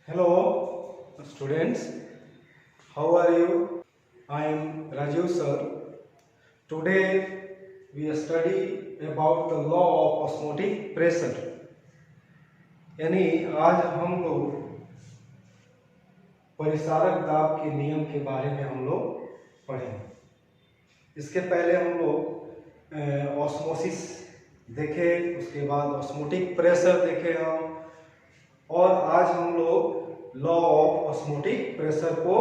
Hello, students. How are you? I am Rajiv sir. Today we study about the law of osmotic pressure. यानी आज हम लोग परिसारक दाब के नियम के बारे में हम लोग पढ़ेंगे। इसके पहले हम लोग ऑस्मोसिस देखे, उसके बाद ऑस्मोटिक प्रेशर देखे हम, और आज हम लोग लॉ ऑफ ऑस्मोटिक प्रेशर को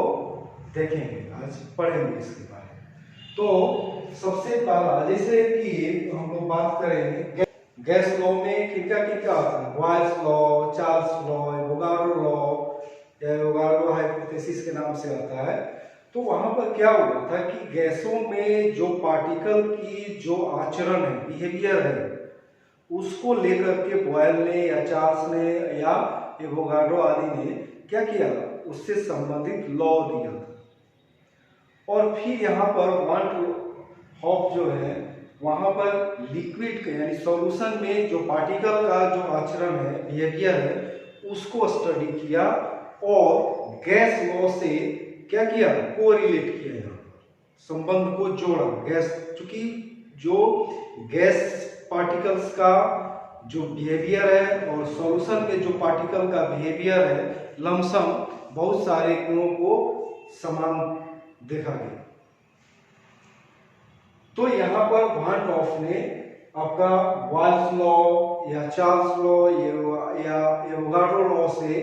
देखेंगे, आज पढ़ेंगे इसके बारे में। तो सबसे पहला, जैसे कि हम लोग बात करेंगे गैस लॉ में किनका किनका आता है, Boyle's law, Charles law, Avogadro law या एवोगाड्रो हाइपोथेसिस के नाम से आता है। तो वहां पर क्या हुआ था कि गैसों में जो पार्टिकल की जो आचरण है, बिहेवियर है, उसको लेकर के बॉयल ने या चार्ल्स ने या एवोगाड्रो आदि ने क्या किया, उससे संबंधित लॉ दिया था। और फिर यहाँ पर वान हॉफ जो है, वहां पर लिक्विड के यानी सॉल्यूशन में जो पार्टिकल का जो आचरण है, बिहेवियर है, उसको स्टडी किया और गैस लॉ से क्या किया, कोरिलेट किया, यहाँ संबंध को जोड़ा। गैस, चूंकि जो गैस पार्टिकल्स का जो बिहेवियर है और सॉल्यूशन में जो पार्टिकल का बिहेवियर है, लमसम बहुत सारे गुणों को समान देखा गया। तो यहाँ पर वान हॉफ ने आपका बॉयल्स लॉ या चार्ल्स लॉ या एवोगाड्रो लॉ से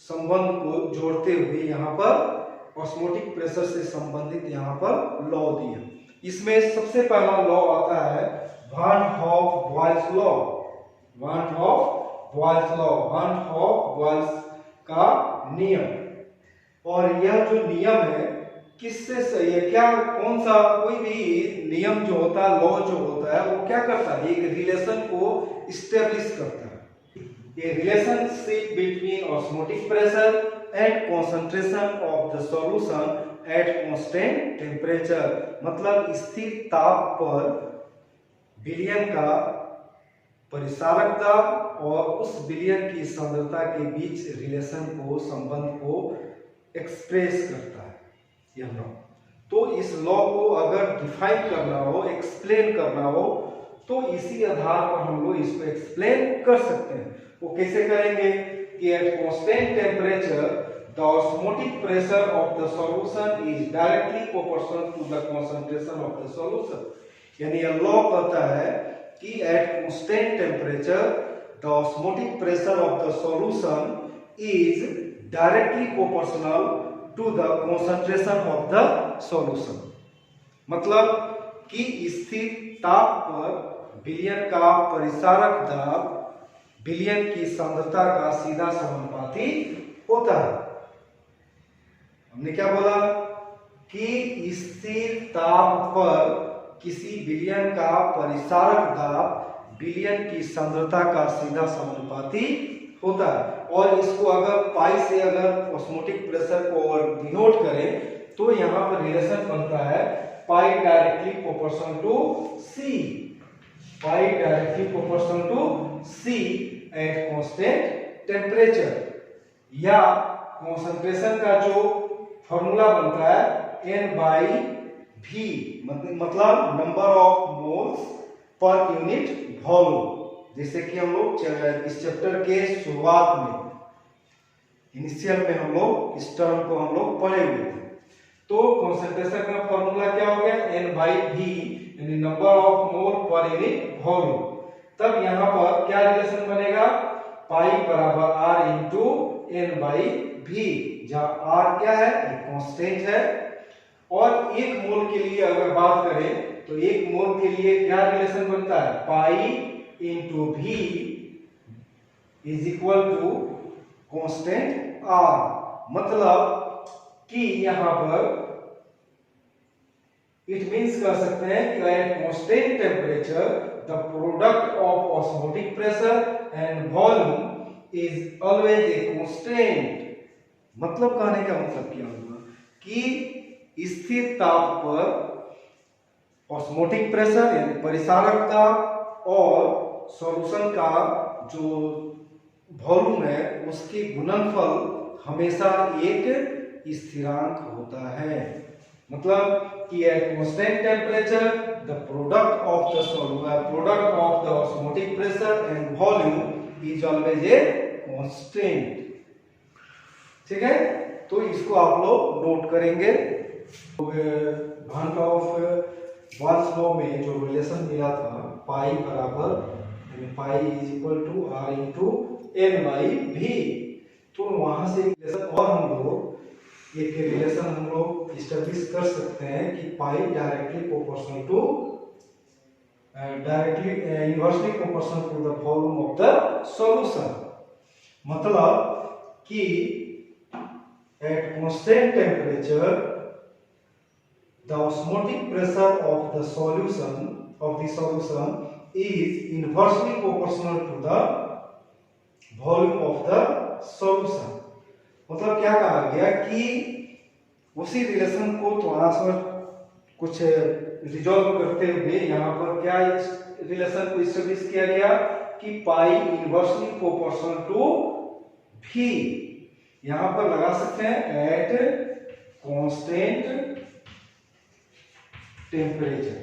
संबंध को जोड़ते हुए यहाँ पर ऑस्मोटिक प्रेशर से संबंधित यहाँ पर लॉ दिया। इसमें सबसे पहला लॉ आता है वान हॉफ बॉयल्स लॉ। वान हॉफ बॉयल्स लॉ, वान हॉफ बॉयल्स का नियम। और यह जो नियम है किससे सही है, क्या कौन सा, कोई भी नियम जो होता है, लॉ जो होता है, वो क्या करता है, एक रिलेशन को इस्टेब्लिश करता है। ए relationship between osmotic pressure and concentration of the solution at constant temperature, मतलब स्थिर ताप पर विलयन का परिसारक दाब और उस विलयन की सांद्रता के बीच रिलेशन को, संबंध को एक्सप्रेस करता है यह लॉ। तो इस लॉ को अगर डिफाइन करना हो, एक्सप्लेन करना हो, तो इसी आधार पर हम लोग इसको एक्सप्लेन कर सकते हैं। वो कैसे करेंगे कि at constant temperature the osmotic pressure of the solution is directly proportional to the concentration of the solution। यानी यह लॉ कहता है कि at constant temperature the osmotic pressure of the solution is directly proportional to the concentration of the solution। मतलब कि स्थिर ताप पर विलयन का परिसारक दाब विलयन की सांद्रता का सीधा समानुपाती होता है। हमने क्या बोला कि स्थिर ताप पर किसी विलयन का परिसारक दाब विलयन की सांद्रता का सीधा समानुपाती होता है। और इसको अगर पाई से अगर ऑस्मोटिक प्रेशर को और डिनोट करें तो यहाँ पर रिलेशन बनता है pi directly proportional to C, pi directly proportional to C at constant temperature. या कॉन्सेंट्रेशन का जो फॉर्मूला बनता है n बाई v, मतलब number of moles per unit volume. जैसे कि हम लोग इस चैप्टर के शुरुआत में, इनिशियल में हम लोग इस टर्म को हम लोग पढ़े हुए थे। तो कॉन्सेंट्रेशन का फॉर्मूला क्या हो गया, n बाई v, यानी नंबर ऑफ मोल पर यूनिट वॉल्यूम। तब यहाँ पर क्या रिलेशन बनेगा, पाई बराबर r into n by v, जहाँ r क्या है, कांस्टेंट है। और एक मोल के लिए अगर बात करें तो एक मोल के लिए क्या रिलेशन बनता है, pi into v is equal to constant r। मतलब कि यहाँ पर इट मींस कर सकते हैं कि at constant temperature the product of osmotic pressure and volume is always a constant. मतलब कहने का मतलब क्या होगा कि स्थिर ताप पर ऑस्मोटिक प्रेशर यानी परिसारक दाब और सॉल्यूशन का जो वॉल्यूम है उसके गुणनफल हमेशा एक स्थिरांक होता है। मतलब कि at constant temperature the product of the osmotic pressure and volume is always a constant. ठीक है, तो इसको आप लोग नोट करेंगे। भांट ऑफ वाल्स लॉ में जो रिलेशन मिला था pi is equal to R into N by V, तो वहां से और हम लोग एक रिलेशन हम लोग इस्टेब्लिश कर सकते हैं कि pi directly proportional to inversely proportional to the volume of the solution. मतलब कि at constant temperature the osmotic pressure of the solution is inversely proportional to the volume of the solution। मतलब क्या कहा गया कि उसी रिलेशन को थोड़ा सा कुछ रिजॉल्व करते हुए यहाँ पर क्या रिलेशन को इस्टेब्लिश किया गया कि पाई इनवर्सली प्रोपोर्शनल टू भी, यहाँ पर लगा सकते हैं एट कांस्टेंट टेम्परेचर।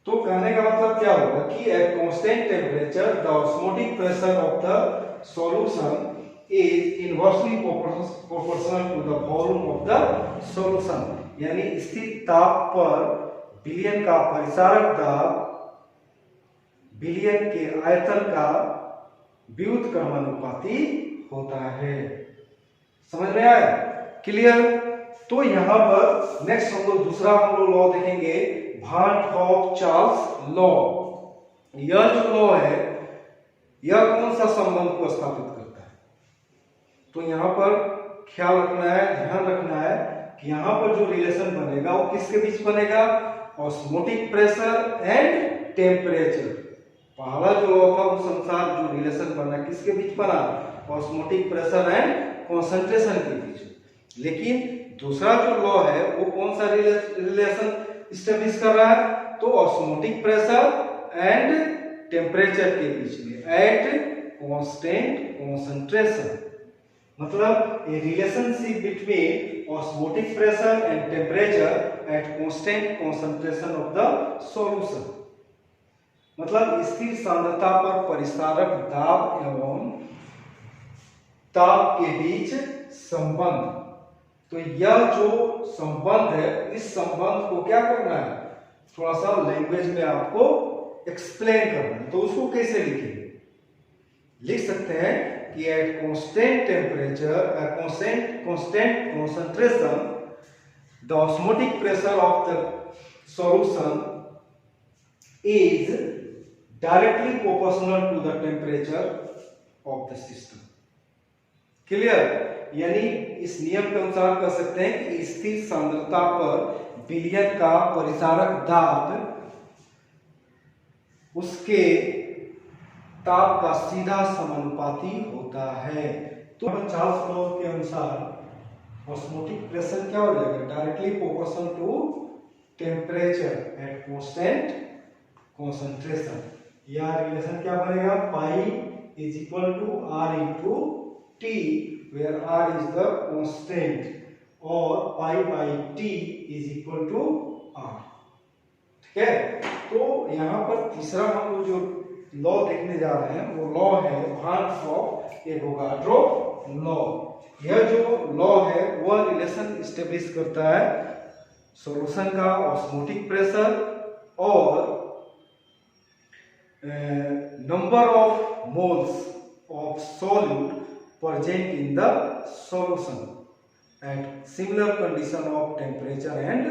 तो कहने का मतलब क्या होगा कि at constant temperature the osmotic pressure of the solution is inversely proportional to the volume of the solution. यानी स्थिर ताप पर विलयन का परिसारक दाब विलयन के आयतन का व्युत्क्रमानुपाती होता है। समझ में आया? क्लियर? तो यहाँ पर नेक्स्ट हम लोग दूसरा लॉ देखेंगे, भांट ऑफ चार्ल्स लॉ। यह जो लॉ है यह कौन सा संबंध को स्थापित करता है? तो यहाँ पर ख्याल रखना है, ध्यान रखना है कि यहाँ पर जो रिलेशन बनेगा वो किसके बीच बनेगा? Osmotic pressure and temperature. पहला जो लॉ था उस अनुसार जो रिलेशन बना किसके बीच बना? ऑस्मोटिक प्रेशर एंड कॉन्सेंट्रेशन के बीच। लेकिन दूसरा जो लॉ है वो कौन सा रिलेशन इस्टेब्लिश कर रहा है? तो ऑस्मोटिक प्रेशर एंड टेम्परेचर के बीच में एट कांस्टेंट कंसंट्रेशन। मतलब a relationship between osmotic pressure and temperature at constant concentration of the solution. मतलब स्थिर सांद्रता पर परिसारक दाब एवं ताप के बीच संबंध। तो यह जो संबंध है इस संबंध को क्या करना है? थोड़ा सा लैंग्वेज में आपको एक्सप्लेन करना है। तो उसको कैसे लिखेंगे? लिख सकते हैं कि at constant temperature constant concentration the osmotic pressure of the solution is directly proportional to the temperature of the system. Clear? यानी इस नियम के अनुसार कह सकते हैं कि स्थिर सांद्रता पर विलयन का परिसारक दाब उसके ताप का सीधा समानुपाती होता है। तो चार्ल्स लॉ के अनुसार ऑस्मोटिक प्रेशर क्या हो जाएगा? Directly proportional to temperature at constant concentration. या रिलेशन क्या बनेगा? Pi is equal to R into T, where r is the constant, और pi by t is equal to r। ठीक है? तो यहाँ पर तीसरा हम लोग जो लॉ देखने जा रहे हैं वो लॉ है भांट ऑफ एवोगाड्रो लॉ। यह जो लॉ है वह रिलेशन इस्टेब्लिश करता है सॉल्यूशन का ऑस्मोटिक प्रेशर और number of moles of solute present in the solution at similar condition of temperature and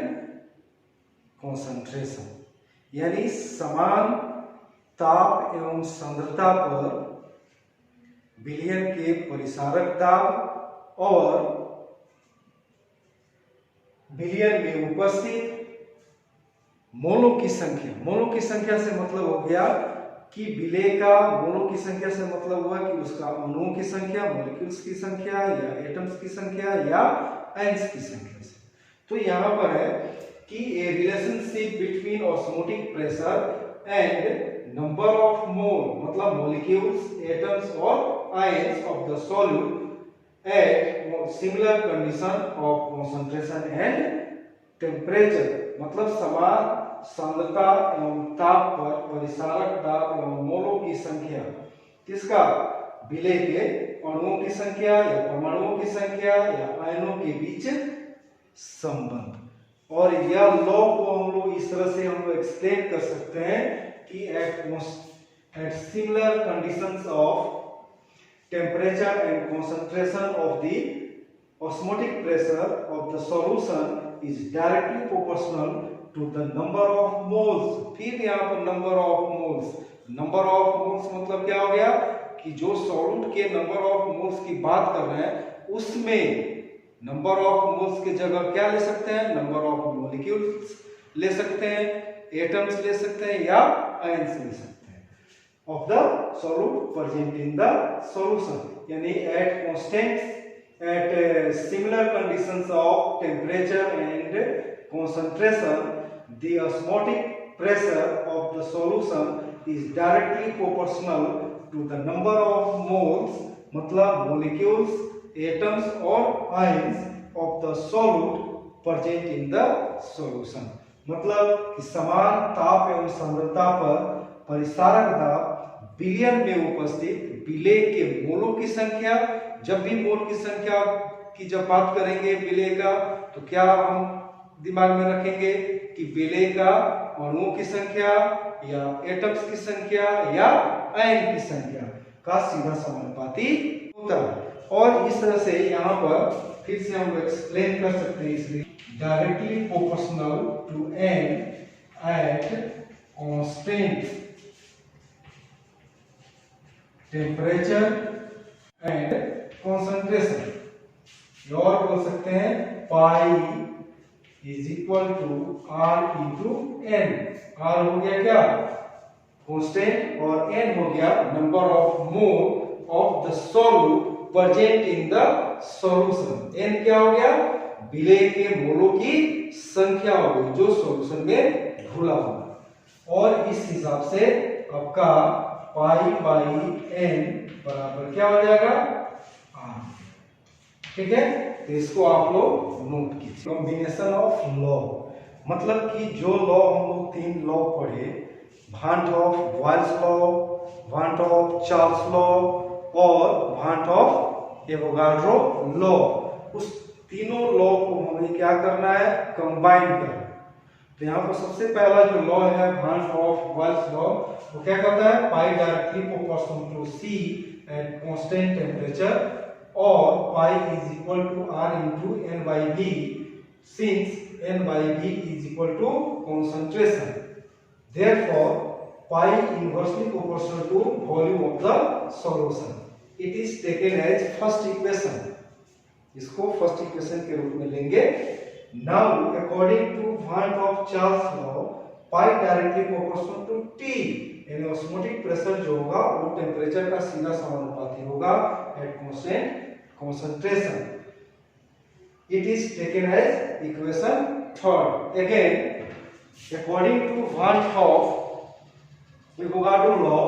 concentration। यानी समान ताप एवं सांद्रता पर विलयन के परिसारक दाब और विलयन में उपस्थित मोलों की संख्या से मतलब हो गया कि विलय का मोलों की संख्या से मतलब हुआ कि उसका अणुओं की संख्या, मॉलिक्यूल्स की संख्या या एटम्स की संख्या या आयंस की संख्या से। तो यहाँ पर है कि ए relationship between osmotic pressure and number of mole मतलब molecules, atoms और ions of the solute at similar condition of concentration and temperature मतलब समान सांद्रता एवं ताप पर परिसारक दाब एवं मोलों की संख्या किसका विलेय के अणुओं की संख्या या परमाणुओं की संख्या या आयनों के बीच संबंध। और यह लॉ को हम लोग इस तरह से हम लोग एक्सप्लेन कर सकते हैं कि at similar conditions of temperature and concentration of the osmotic pressure of the solution is directly proportional to the number of moles। फिर यहाँ पर number of moles मतलब क्या हो गया कि जो सॉल्यूट के नंबर ऑफ मोल्स की बात कर रहे हैं उसमें नंबर ऑफ मोल्स की जगह क्या ले सकते हैं, नंबर ऑफ मॉलिक्यूल्स ले सकते हैं, एटम्स ले सकते हैं या आयंस ले सकते हैं of the solute present in the solution. यानी at similar conditions of temperature and concentration the osmotic pressure of the solution is directly proportional to the number of moles मतलब molecules, atoms और ions of the solute present in the solution। मतलब कि समान ताप एवं सांद्रता पर परिसारक दाब बिलियन में उपस्थित विलेय के मोलों की संख्या। जब भी मोल की संख्या की जब बात करेंगे विलेय का तो क्या हम दिमाग में रखेंगे कि विलेय का अणुओं की संख्या या एटम्स की संख्या या आयन की संख्या का सीधा समानुपाती होता है। और इस तरह से यहाँ पर फिर से हम एक्सप्लेन कर सकते हैं इसलिए directly proportional to n at constant temperature and concentration. और बोल सकते हैं pi is equal to R into N. R हो गया क्या कांस्टेंट और एन हो गया number of mole of the solute present in the solution. N क्या हो गया विलेय के मोलों की संख्या हो गई जो सॉल्यूशन में घुला हुआ। और इस हिसाब से आपका पाई बाई एन बराबर क्या हो जाएगा आर। ठीक है, तो इसको आप लोग नोट कीजिए। कॉम्बिनेशन ऑफ लॉ मतलब कि जो लॉ हम लोग तीन लॉ पढ़े, van't of Boyle's law, van't of Charles law और भांट ऑफ एवोगाड्रो लॉ, उस तीनों लॉ को हमें क्या करना है कंबाइन करना। तो यहाँ पर सबसे पहला जो लॉ है भांट ऑफ बॉयल्स लॉ वो क्या कहता है pi directly proportional to C at constant temperature और pi is equal to R into N by B since N by B is equal to concentration. Therefore pi inversely proportional to volume of the solution. It is taken as first equation. इसको first equation के रूप में लेंगे। Now according to van't of Charles law pi directly proportional to T यानी osmotic pressure जो होगा वो temperature का सीधा समानुपाती होगा at constant concentration। It is taken as equation third। Again, according to Van Hoff Avogadro law,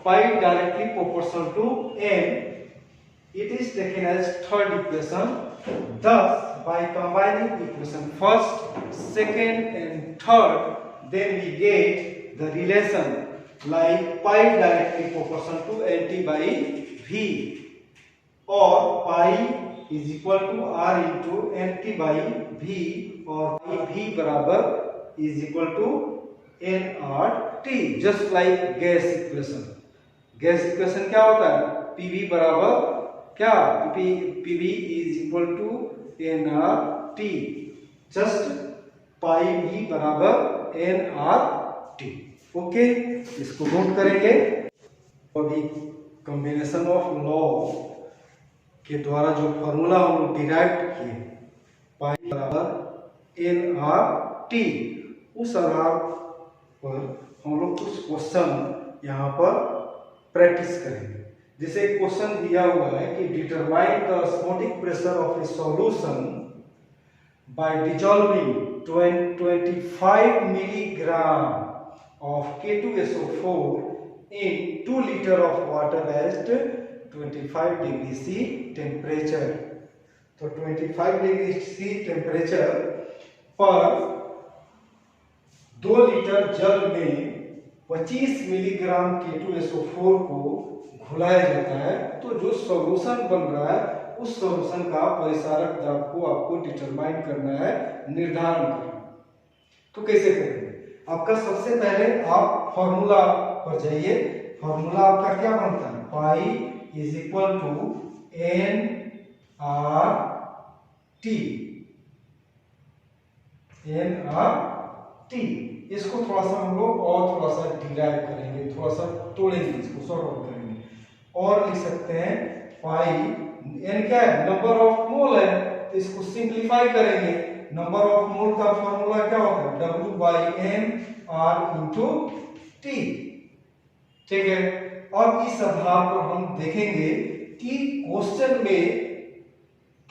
pi directly proportional to n, it is taken as third equation। Thus, by combining equation first, second, and third, then we get the relation like pi directly proportional to nt by v और pi is equal to R into N T by V और v बराबर is equal to N R T just like gas equation. Gas equation क्या होता है PV बराबर क्या PV is equal to N R T just pi V बराबर N R T. Okay, इसको note करेंगे। अभी कॉम्बिनेशन ऑफ लॉ के द्वारा जो फॉर्मूला हम लोग डिराइव किए पाई बराबर एन आर टी, उस आधार पर हम लोग कुछ क्वेश्चन यहाँ पर प्रैक्टिस करेंगे। जैसे क्वेश्चन दिया हुआ है कि determine the osmotic pressure of A solution bye dissolving 25 milligram of K2SO4 in 2 liter of water at 25 degree C temperature। तो 25 डिग्री C टेम्परेचर पर 2 लीटर जल में 25 मिलीग्राम K2SO4 को घुलाया जाता है। तो जो सॉल्यूशन बन रहा है उस सॉल्यूशन का परिसारक द्रव को आपको डिटरमाइन करना है, निर्धारण करना है। तो कैसे करेंगे? आपका सबसे पहले आप फॉर्मूला पर जाइए। फॉर्मूला आपका क्या बनता है? Pi is equal to N R T. N R T इसको थोड़ा सा हम लोग और थोड़ा सा डिराइव करेंगे, थोड़ा सा तोड़ेंगे, इसको सॉर्ट आउट करेंगे और लिख सकते हैं पाई एन क्या है? नंबर ऑफ मोल है, तो इसको सिंप्लीफाई करेंगे। नंबर ऑफ मोल का फॉर्मूला क्या होता है? W by N R into T. ठीक है, अब इस आधार पर हम देखेंगे कि क्वेश्चन में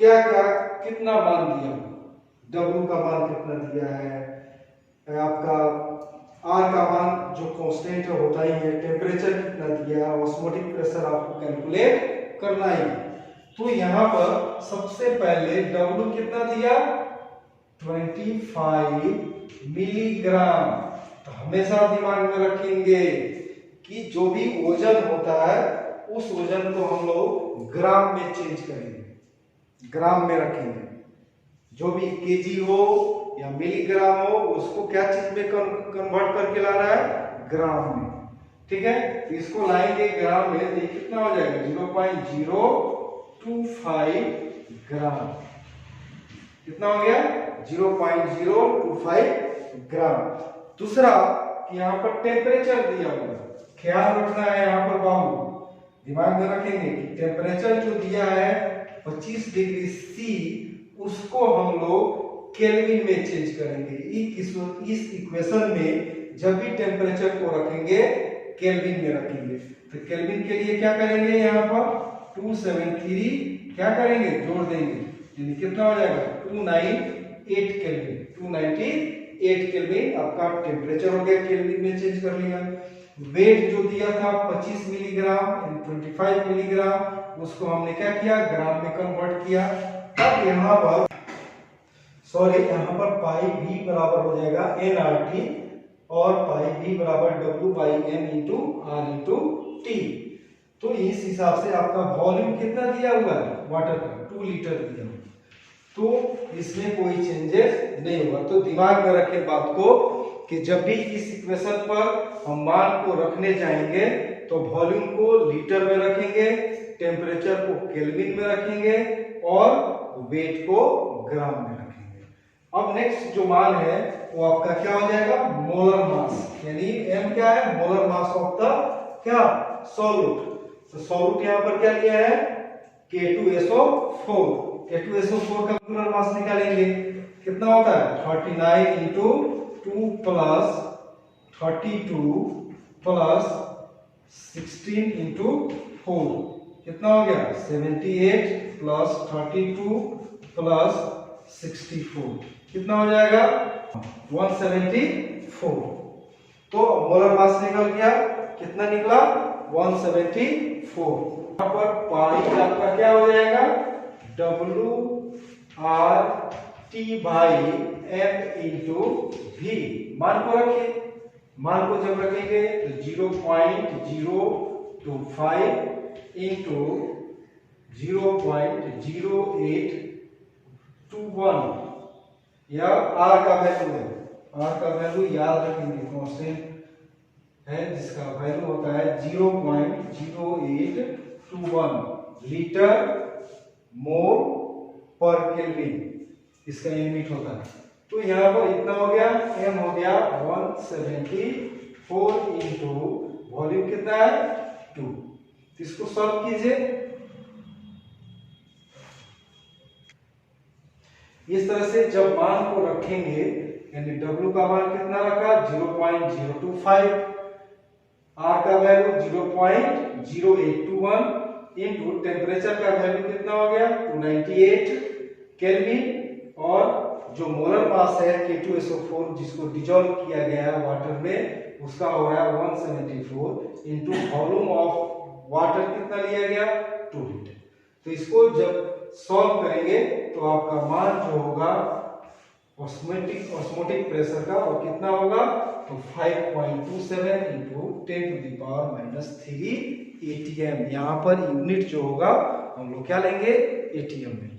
क्या क्या कितना मान दिया, W का मान कितना दिया है, आपका R का मान जो कांस्टेंट होता ही है, टेम्परेचर कितना दिया है, ऑस्मोटिक प्रेशर आपको कैलकुलेट करना ही। तो यहाँ पर सबसे पहले W कितना दिया? 25 मिलीग्राम। तो हमेशा दिमाग में रखेंगे कि जो भी वजन होता है उस वजन को हम लोग ग्राम में चेंज करेंगे, ग्राम में रखेंगे। जो भी केजी हो या मिलीग्राम हो उसको क्या चीज में कन्वर्ट करके ला रहा है? ग्राम में। ठीक है, तो इसको लाएंगे ग्राम में, तो कितना हो जाएगा? 0.025 ग्राम। कितना हो गया? 0.025 ग्राम। दूसरा, यहाँ पर टेम्परेचर दिया हुआ है, ख्याल रखना है यहाँ पर बाबू, दिमाग में रखेंगे कि टेम्परेचर जो दिया है 25 डिग्री सी, उसको हम लोग केल्विन में चेंज करेंगे। इस इक्वेशन में जब भी टेम्परेचर को रखेंगे केल्विन में रखेंगे। तो केल्विन के लिए क्या करेंगे? यहाँ पर 273 क्या करेंगे? जोड़ देंगे, यानी कितना हो जाएगा? 298 केल्विन। 298 केल्विन आपका टेम्परेचर हो गया, केल्विन में चेंज कर लिया। वेट जो दिया था 25 मिलीग्राम 25 मिलीग्राम, उसको हमने क्या किया? ग्राम में कन्वर्ट किया। अब यहाँ पर यहाँ पर पाई भी बराबर हो जाएगा NRT और पाई भी बराबर W by N into R into T. तो इस हिसाब से आपका वॉल्यूम कितना दिया हुआ है वाटर का? 2 लीटर दिया हुआ, तो इसमें कोई चेंजेस नहीं होगा। तो दिमाग में रखें बात को कि जब भी इस इक्वेशन पर हम मान को रखने जाएंगे तो वॉल्यूम को लीटर में रखेंगे, टेम्परेचर को केल्विन में रखेंगे और वेट को ग्राम में रखेंगे। अब नेक्स्ट जो मान है वो आपका क्या हो जाएगा? मोलर मास, यानी M क्या है? मोलर मास ऑफ द क्या? सॉल्यूट। तो सॉल्यूट यहाँ पर क्या लिया है? K2SO4। K2SO4 का मोलर मास निकालेंगे, कितना होता है? 39 इंटू 2 प्लस 32 प्लस 16 इंटू 4, कितना हो गया? 78 प्लस 32 प्लस 64, कितना हो जाएगा? 174। तो मोलर मास निकल गया, कितना निकला? 174। यहाँ पर पाई आपका क्या हो जाएगा? WRT by M into V। मान को रखिए, मान को जब रखेंगे तो 0.025 इंटू 0.0821 या R का वैल्यू है। R का वैल्यू याद रखेंगे, कांस्टेंट है जिसका वैल्यू होता है 0.0821 लीटर मोल पर केल्विन, इसका यूनिट होता है। तो यहाँ पर इतना हो गया, M हो गया 174 इंटू वॉल्यूम कितना है? 2। इसको सॉल्व कीजिए। इस तरह से जब मान को रखेंगे, यानी W का मान कितना रखा? 0.025, R का वैल्यू 0.0821 इंटू टेम्परेचर का वैल्यू कितना हो गया? 298 केल्विन और जो मोलर मास है K2SO4 जिसको डिजोल्व किया गया है वाटर में, उसका हो रहा है 174 इंटू वॉल्यूम ऑफ वाटर कितना लिया गया 2 लीटर। तो इसको जब सॉल्व करेंगे तो आपका मान जो होगा ऑस्मोटिक प्रेशर का वो कितना होगा, तो 5.27 इंटू 10⁻³ ATM। यहाँ पर यूनिट जो होगा हम लोग क्या लेंगे, ATM में।